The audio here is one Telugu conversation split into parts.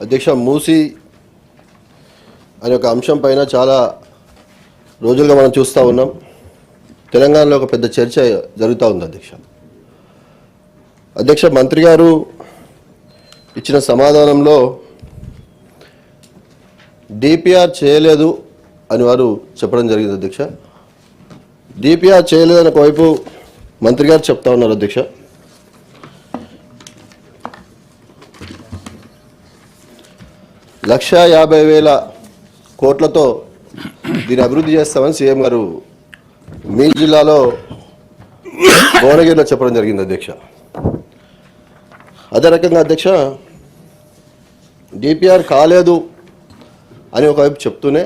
అధ్యక్ష మూసి అనే ఒక అంశం పైన చాలా రోజులుగా మనం చూస్తూ ఉన్నాం. తెలంగాణలో ఒక పెద్ద చర్చ జరుగుతూ ఉంది. అధ్యక్ష మంత్రి గారు ఇచ్చిన సమాధానంలో డిపిఆర్ చేయలేదు అని వారు చెప్పడం జరిగింది. అధ్యక్ష డిపిఆర్ చేయలేదని ఒకవైపు మంత్రి గారు చెప్తా ఉన్నారు. అధ్యక్ష 1,50,000 కోట్లతో దీన్ని అభివృద్ధి చేస్తామని సీఎం గారు మీ జిల్లాలో భువనగిరిలో చెప్పడం జరిగింది. అధ్యక్ష అదే రకంగా అధ్యక్ష డిపిఆర్ కాలేదు అని ఒకవైపు చెప్తూనే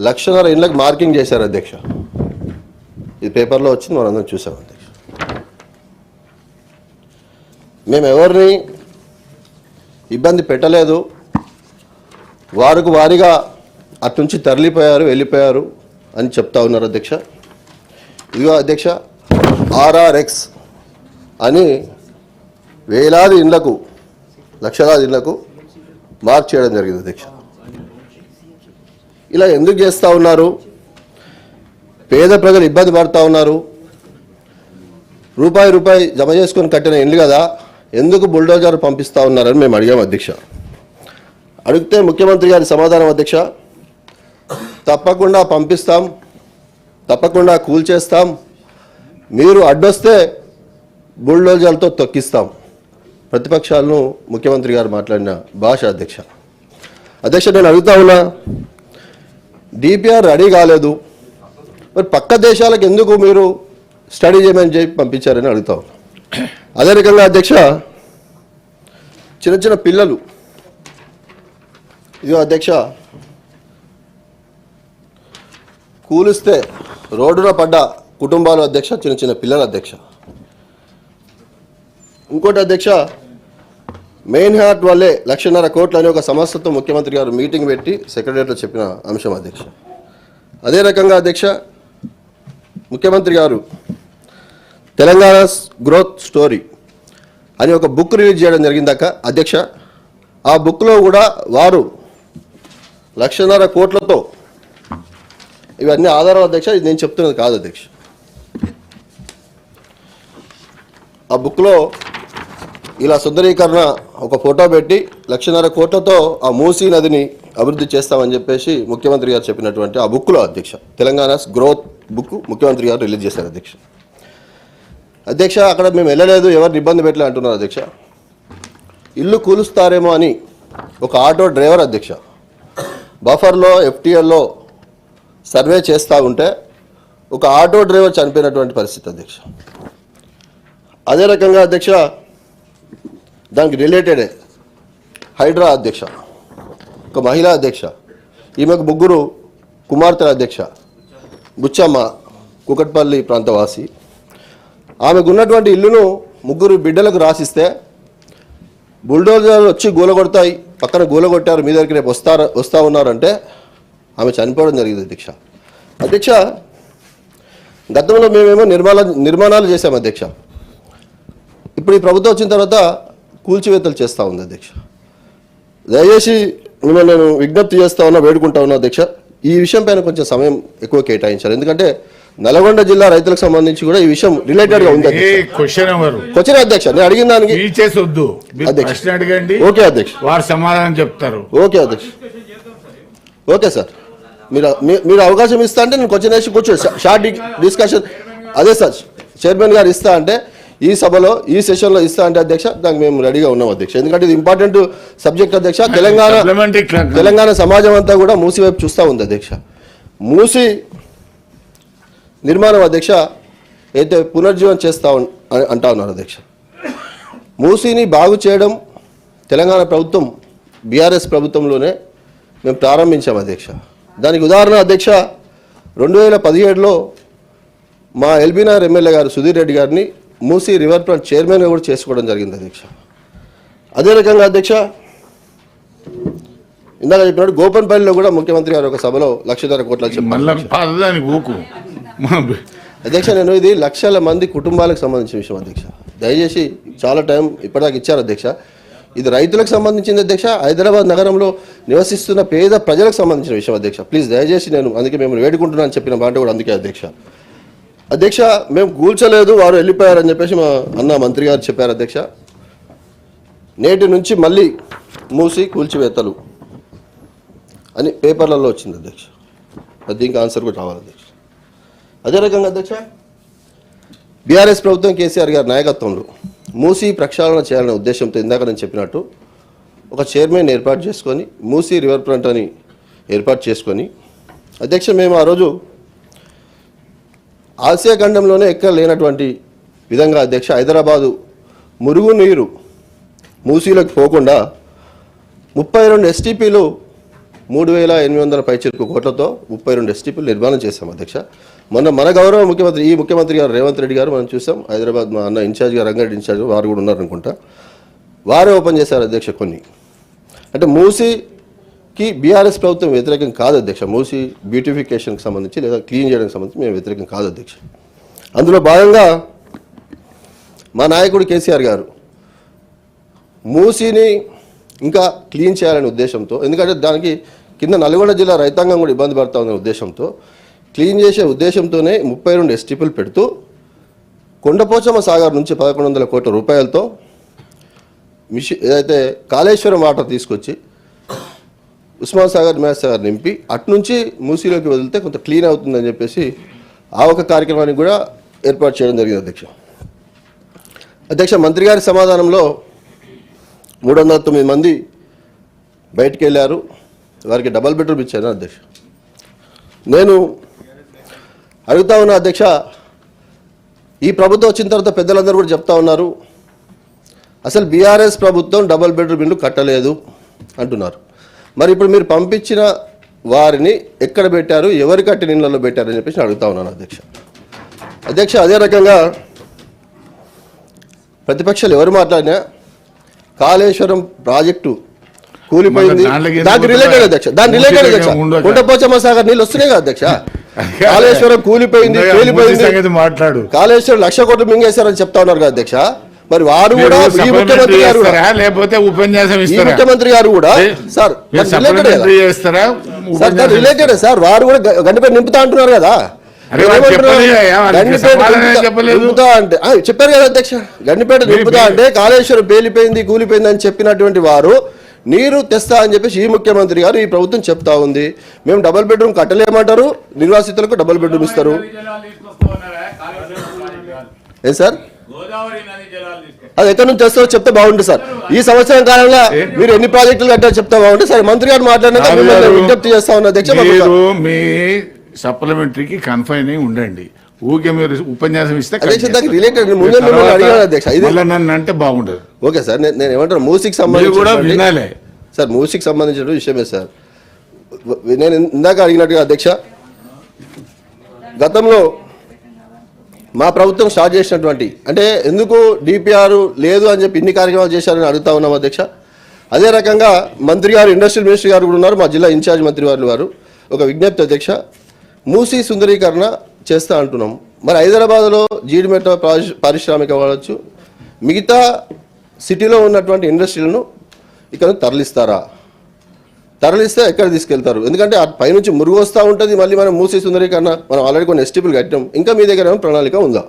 1,00,000 ఇండ్లకు మార్కింగ్ చేశారు. అధ్యక్ష ఇది పేపర్లో వచ్చింది, మనందరం చూసాం. అధ్యక్ష మేము ఎవరిని ఇబ్బంది పెట్టలేదు, వారికి వారిగా అటు నుంచి తరలిపోయారు, వెళ్ళిపోయారు అని చెప్తా ఉన్నారు. అధ్యక్ష ఇదిగో అధ్యక్ష ఆర్ఆర్ఎక్స్ అని వేలాది ఇండ్లకు, లక్షలాది ఇండ్లకు మార్క్ చేయడం జరిగింది. అధ్యక్ష ఇలా ఎందుకు చేస్తూ ఉన్నారు? పేద ప్రజలు ఇబ్బంది పడుతూ ఉన్నారు. రూపాయి జమ చేసుకొని కట్టిన ఇండ్లు కదా, ఎందుకు బుల్డోజర్ పంపిస్తూ ఉన్నారని మేము అడిగాము. అధ్యక్ష అడిగితే ముఖ్యమంత్రి గారి సమాధానం అధ్యక్ష, తప్పకుండా పంపిస్తాం, తప్పకుండా కూల్చేస్తాం, మీరు అడ్డొస్తే బుల్డోజర్లతో తొక్కిస్తాం. ప్రతిపక్షాలను ముఖ్యమంత్రి గారు మాట్లాడిన భాష. అధ్యక్ష నేను అడుగుతా ఉన్నా, డిపిఆర్ రెడీ కాలేదు, మరి పక్క దేశాలకు ఎందుకు మీరు స్టడీ చేయమని చెప్పి పంపించారని అడుగుతా ఉన్నా. అదే రకంగా అధ్యక్ష చిన్న పిల్లలు, ఇదిగో అధ్యక్ష కూలిస్తే రోడ్డున పడ్డ కుటుంబాలు అధ్యక్ష, చిన్న పిల్లలు. అధ్యక్ష ఇంకోటి అధ్యక్ష, మెయిన్ హార్ట్ వల్లే 1,50,000 కోట్లు అనే ఒక సంస్థతో ముఖ్యమంత్రి గారు మీటింగ్ పెట్టి సెక్రటరీలో చెప్పిన అంశం. అధ్యక్ష అదే రకంగా అధ్యక్ష ముఖ్యమంత్రి గారు తెలంగాణ గ్రోత్ స్టోరీ అని ఒక బుక్ రిలీజ్ చేయడం జరిగిందాక. అధ్యక్ష ఆ బుక్లో కూడా వారు 1,00,000 కోట్లతో, ఇవన్నీ ఆధారం అధ్యక్ష, ఇది నేను చెప్తున్నది కాదు. అధ్యక్ష ఆ బుక్లో ఇలా సుందరీకరణ ఒక ఫోటో పెట్టి 1,00,000 కోట్లతో ఆ మూసీ నదిని అభివృద్ధి చేస్తామని చెప్పేసి ముఖ్యమంత్రి గారు చెప్పినటువంటి ఆ బుక్లో అధ్యక్ష, తెలంగాణ గ్రోత్ బుక్ ముఖ్యమంత్రి గారు రిలీజ్ చేశారు. అధ్యక్ష అక్కడ మేము వెళ్ళలేదు, ఎవరిని ఇబ్బంది పెట్టలే అంటున్నారు. అధ్యక్ష ఇల్లు కూలుస్తారేమో అని ఒక ఆటో డ్రైవర్ అధ్యక్ష బఫర్లో ఎఫ్టీఎల్లో సర్వే చేస్తూ ఉంటే ఒక ఆటో డ్రైవర్ చనిపోయినటువంటి పరిస్థితి. అధ్యక్ష అదే రకంగా అధ్యక్ష దానికి రిలేటెడే హైడ్రా అధ్యక్ష ఒక మహిళా అధ్యక్ష, ఈమెకు 3 కుమార్తెల. అధ్యక్ష బుచ్చమ్మ కుకట్పల్లి ప్రాంతవాసి, ఆమెకు ఉన్నటువంటి ఇల్లును 3 బిడ్డలకు రాసిస్తే బుల్డోజర్ వచ్చి గూలగొడతాయి, పక్కన గూలగొట్టారు, మీ దగ్గరికి రేపు వస్తూ ఉన్నారంటే ఆమె చనిపోవడం జరిగింది. అధ్యక్ష గతంలో మేమేమో నిర్మాణాలు చేశాము. అధ్యక్ష ఇప్పుడు ఈ ప్రభుత్వం వచ్చిన తర్వాత కూల్చివేతలు చేస్తూ ఉంది. అధ్యక్ష దయచేసి మిమ్మల్ని నేను విజ్ఞప్తి చేస్తూ ఉన్నా, వేడుకుంటా ఉన్నా. అధ్యక్ష ఈ విషయం పైన కొంచెం సమయం ఎక్కువ కేటాయించాలి, ఎందుకంటే నల్గొండ జిల్లా రైతులకు సంబంధించి కూడా ఈ విషయం రిలేటెడ్ గా ఉంది. క్వశ్చన్ అధ్యక్ష నేను అడిగిన దానికి అడగండి. ఓకే అధ్యక్ష, వారు సమాధానం చెప్తారు. ఓకే అధ్యక్ష, ఓకే సార్, మీరు అవకాశం ఇస్తా అంటే నేను క్వశ్చన్ వేసి కూర్చో షార్ట్ డిస్కషన్. అదే సార్ చైర్మన్ గారు ఇస్తా అంటే ఈ సభలో ఈ సెషన్లో ఇస్తా అంటే అధ్యక్ష దానికి మేము రెడీగా ఉన్నాం. అధ్యక్ష ఎందుకంటే ఇది ఇంపార్టెంట్ సబ్జెక్ట్. అధ్యక్ష తెలంగాణ సమాజం అంతా కూడా మూసి వైపు చూస్తూ ఉంది. అధ్యక్ష మూసి నిర్మాణం అధ్యక్ష అయితే పునర్జీవనం చేస్తా అంటా ఉన్నారు. అధ్యక్ష మూసీని బాగు చేయడం తెలంగాణ ప్రభుత్వం బీఆర్ఎస్ ప్రభుత్వంలోనే మేము ప్రారంభించాం. అధ్యక్ష దానికి ఉదాహరణ అధ్యక్ష 2017లో మా ఎల్బీనగర్ ఎమ్మెల్యే గారు సుధీర్ రెడ్డి గారిని మూసీ రివర్ ఫ్రంట్ చైర్మన్గా కూడా చేసుకోవడం జరిగింది. అధ్యక్ష అదే రకంగా అధ్యక్ష ఇందాక చెప్పినట్టు గోపన్పల్లిలో కూడా ముఖ్యమంత్రి గారు ఒక సభలో 1,00,000 కోట్ల చెప్పారు. అధ్యక్ష నేను ఇది 1,00,000 మంది కుటుంబాలకు సంబంధించిన విషయం. అధ్యక్ష దయచేసి చాలా టైం ఇప్పటిదాకా ఇచ్చారు. అధ్యక్ష ఇది రైతులకు సంబంధించిన అధ్యక్ష, హైదరాబాద్ నగరంలో నివసిస్తున్న పేద ప్రజలకు సంబంధించిన విషయం అధ్యక్ష. ప్లీజ్ దయచేసి నేను అందుకే మేము వేడుకుంటున్నాను చెప్పిన మాట కూడా అందుకే అధ్యక్ష. అధ్యక్ష మేము కూల్చలేదు, వారు వెళ్ళిపోయారని చెప్పేసి మా అన్న మంత్రి గారు చెప్పారు అధ్యక్ష. నేటి నుంచి మళ్ళీ మూసి కూల్చివేతలు అని పేపర్లలో వచ్చింది అధ్యక్ష. దీనికి ఆన్సర్ కూడా రావాలి అధ్యక్ష. అదే రకంగా అధ్యక్ష, బీఆర్ఎస్ ప్రభుత్వం కేసీఆర్ గారి నాయకత్వంలో మూసి ప్రక్షాళన చేయాలనే ఉద్దేశంతో ఇందాక నేను చెప్పినట్టు ఒక చైర్మన్ ఏర్పాటు చేసుకొని మూసి రివర్ ఫ్రంట్ అని ఏర్పాటు చేసుకొని అధ్యక్ష, మేము ఆ రోజు ఆసియా ఖండంలోనే ఎక్కడ లేనటువంటి విధంగా అధ్యక్ష హైదరాబాదు మురుగునీరు మూసీలోకి పోకుండా 32 ఎస్టీపీలు 3,800 పైచిలుకు కోట్లతో 32 ఎస్టీపీలు నిర్మాణం చేశాం అధ్యక్ష. మన గౌరవ ముఖ్యమంత్రి ఈ ముఖ్యమంత్రి గారు రేవంత్ రెడ్డి గారు మనం చూసాం, హైదరాబాద్ మా అన్న ఇన్ఛార్జ్ గారు రంగారెడ్డి ఇన్ఛార్జ్ వారు కూడా ఉన్నారనుకుంటా, వారే ఓపెన్ చేశారు అధ్యక్ష. కొన్ని అంటే మూసీకి బీఆర్ఎస్ ప్రభుత్వం వ్యతిరేకం కాదు అధ్యక్ష. మూసీ బ్యూటిఫికేషన్కి సంబంధించి లేదా క్లీన్ చేయడానికి సంబంధించి మేము వ్యతిరేకం కాదు అధ్యక్ష. అందులో భాగంగా మా నాయకుడు కేసీఆర్ గారు మూసీని ఇంకా క్లీన్ చేయాలనే ఉద్దేశంతో, ఎందుకంటే దానికి కింద నల్గొండ జిల్లా రైతాంగం కూడా ఇబ్బంది పడతా ఉన్న ఉద్దేశంతో క్లీన్ చేసే ఉద్దేశంతోనే 32 ఎస్టీపీలు పెడుతూ కొండపోచమ్మ సాగర్ నుంచి 1,100 కోట్ల రూపాయలతో ఏదైతే కాళేశ్వరం వాటర్ తీసుకొచ్చి ఉస్మాన్ సాగర్ మేస్ సాగర్ నింపి అట్నుంచి మూసీలోకి వదిలితే కొంత క్లీన్ అవుతుందని చెప్పేసి ఆ ఒక కార్యక్రమానికి కూడా ఏర్పాటు చేయడం జరిగింది అధ్యక్ష. అధ్యక్ష, మంత్రి గారి సమాధానంలో 309 మంది బయటికి వెళ్ళారు, వారికి డబల్ బెడ్రూమ్ ఇచ్చాను అధ్యక్ష. నేను అడుగుతా ఉన్నా అధ్యక్ష, ఈ ప్రభుత్వం వచ్చిన తర్వాత పెద్దలందరూ కూడా చెప్తా ఉన్నారు అసలు బీఆర్ఎస్ ప్రభుత్వం డబల్ బెడ్రూమ్ ఇల్లు కట్టలేదు అంటున్నారు. మరి ఇప్పుడు మీరు పంపించిన వారిని ఎక్కడ పెట్టారు, ఎవరు కట్టిన ఇళ్లలో పెట్టారని చెప్పేసి అడుగుతా ఉన్నాను అధ్యక్ష. అధ్యక్ష, అదే రకంగా ప్రతిపక్షాలు ఎవరు మాట్లాడినా కాళేశ్వరం ప్రాజెక్టు కూలిపోయింది, దానికి రిలేటెడ్ అధ్యక్ష, దాని రిలేటెడ్ అధ్యక్ష కొండపోచమ్మ సాగర్ నీళ్ళు వస్తున్నాయి కదా అధ్యక్ష. కాళేశ్వరం కూలిపోయింది, తేలిపోయింది, మాట్లాడు కాళేశ్వరం 1,00,000 కోట్లు మింగేశారని చెప్తా ఉన్నారు కదా అధ్యక్ష. మరి వారు కూడా ఈ ముఖ్యమంత్రి గారు లేకపోతే ఉపన్యాసం ఈ ముఖ్యమంత్రి గారు కూడా సార్ రిలేటెడ్ సార్ వారు కూడా గండిపేట నింపుతా అంటున్నారు కదా. నింపుతా అంటే చెప్పారు కదా అధ్యక్ష, గండిపేట నింపుతా అంటే కాళేశ్వరం పేలిపోయింది కూలిపోయింది అని చెప్పినటువంటి వారు నీరు తెస్తా అని చెప్పేసి ఈ ముఖ్యమంత్రి గారు ఈ ప్రభుత్వం చెప్తా ఉంది. మేము డబుల్ బెడ్రూమ్ కట్టలేమంటారు, నిర్వాసితులకు డబుల్ బెడ్రూమ్ ఇస్తారు. ఏ సార్ అది ఎక్కడి నుంచి తెస్తారో చెప్తే బాగుంటుంది సార్. ఈ సంవత్సరం కాలంలో మీరు ఎన్ని ప్రాజెక్టులు కట్టారో చెప్తే బాగుంటుంది సార్. మంత్రి గారు మాట్లాడినాక విజ్ఞప్తి చేస్తా ఉన్నా అధ్యక్ష, మీ సప్లిమెంటరీకి కన్ఫైన్ అయి ఉండండి. ఊకే మీరు ఉపన్యాసం ఇస్తే నన్ను అంటే బాగుండదు. ఓకే సార్, నేను ఏమంటాను మూసీకి సంబంధించి సార్ మూసీకి సంబంధించిన విషయమే సార్. నేను ఇందాక అడిగినట్టుగా అధ్యక్ష, గతంలో మా ప్రభుత్వం స్టార్ట్ చేసినటువంటి అంటే ఎందుకు డిపిఆర్ లేదు అని చెప్పి ఇన్ని కార్యక్రమాలు చేశారని అడుగుతా ఉన్నాం అధ్యక్ష. అదే రకంగా మంత్రి గారు ఇండస్ట్రియల్ మినిస్టర్ గారు కూడా ఉన్నారు, మా జిల్లా ఇన్ఛార్జ్ మంత్రి వారు ఒక విజ్ఞప్తి అధ్యక్ష, మూసీ సుందరీకరణ చేస్తా అంటున్నాం. మరి హైదరాబాద్లో జీడిమెట్ట పారిశ్రామిక వాడచ్చు, మిగతా సిటీలో ఉన్నటువంటి ఇండస్ట్రీలను ఇక్కడ తరలిస్తే ఎక్కడ తీసుకెళ్తారు? ఎందుకంటే పైనుంచి మురుగు వస్తూ ఉంటుంది, మళ్ళీ మనం మూసీ సుందరీకరణ మనం ఆల్రెడీ కొన్ని ఎస్టీపీలు కట్టాం, ఇంకా మీ దగ్గర ఏమో ప్రణాళిక ఉందా?